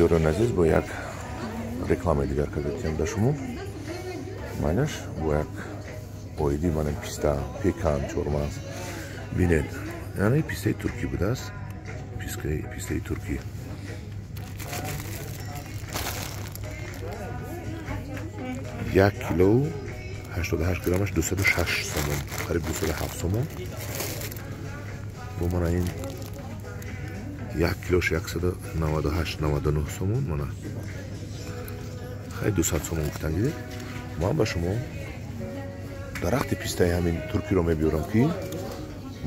Ёрон азиз, бо як рекламаи дигар кардем да шумо. Майнаш бо як оиди манам писта, пекан, чормаз бинед. Яъне пистаи туркӣ будааст. Пистаи туркӣ. Як кило 88 граммаш 206 сомон, қариб 207 сомон. Бо мана ин 1 килош 198-99 сомон мана. Хай 200 сомон гуфтан дидед. Ман ба шумо дарахти пистаи ҳамин туркиро мебиёрам ки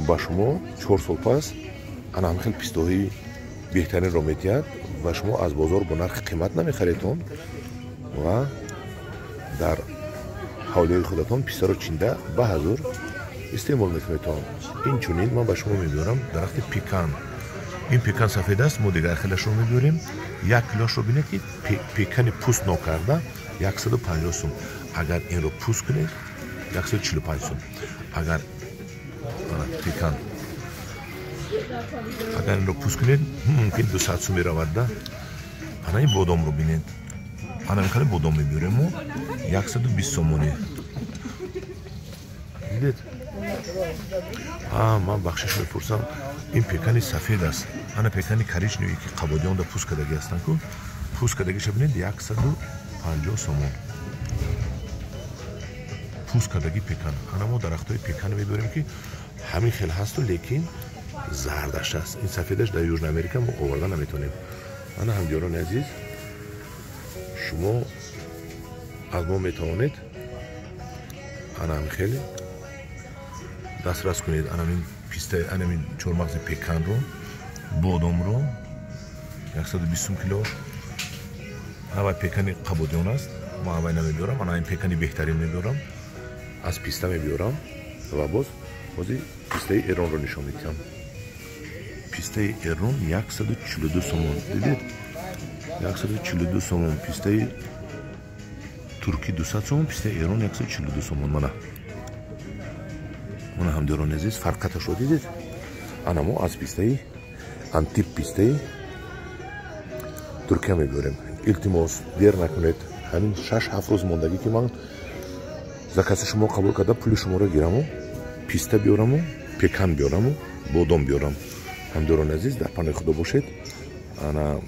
ба шумо 4 сол пас ана ҳамин хел пистаҳои беҳтаринро медиҳад ва шумо аз бозор бо нархи қимат намехаредон ва дар ҳавлиёи худатон пистаро чинда ба ҳазур истеъмол мекунедон. Инчунин ман ба шумо мебиёрам дарахти пекан. Ин пекан сафед аст, мо дигар хелашро мебиёрем. 1 килошро бинед ки пекани пӯст нокарда 150 сум. Агар инро пӯст кунед 145 сум. Агар пекан агар инро пӯст кунед мумкин 200 сум меравад да. Ана ин бодомро бинед. Ана мекане бодом мебиёрем мо 120 сомони. Дидед? Ман бахшиш мепурсам. Ин пекани сафед аст. Ана пекани коричневие ки қабодиёнда пӯст кардаги ҳастанд ку. Пӯст кардагиша бинед 150 сомон. Пӯст кардаги пекан. Ана мо дарахтои пекан мебиёрем ки ҳамин хел ҳасту лекин зардаш аст. Ин сафедаш дар Южна Америка мо оварда наметавонем. Ана ҳамҷорони азиз, шумо аз мо метавонед ана ҳамин хеле дастрас кунед анамин пистаи анамин чормағзи пеканро, бодомро 120 кило. аввай пекани қабодиён аст. Мо аввай намебиёрам, ана ин пекани беҳтарин мебиёрам. Аз писта мебиёрам ва бози пистаи эронро нишон медиҳам. Пистаи эрон 142 сомон. Дидед? 142 сомон. Пистаи туркӣ 200 сомон, пистаи эрон 142 сомон. Мана ҳамҷорони азиз, фарқаташро дидед? Ана мо аз пистаи антип пистаи Туркия мебиёрем. Илтимос, дер накунед. Ҳамин 6-7 рӯз мондагӣ ки ман закази шумо қабул карда пули шуморо гираму, писта биёраму, пекан биёраму, бодом биёрам. ҳамҷорони азиз, дар паноҳи худо бошед. Ана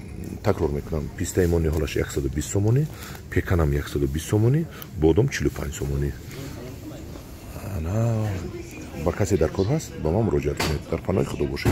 такрор мекунам. Пистаи мо ниҳолаш 120 сомони, пеканам 120 сомони, бодом 45 сомони. Ана ба касе дар кор ҳаст, ба ман муроҷиат кунед. Дар паноҳи худо бошед.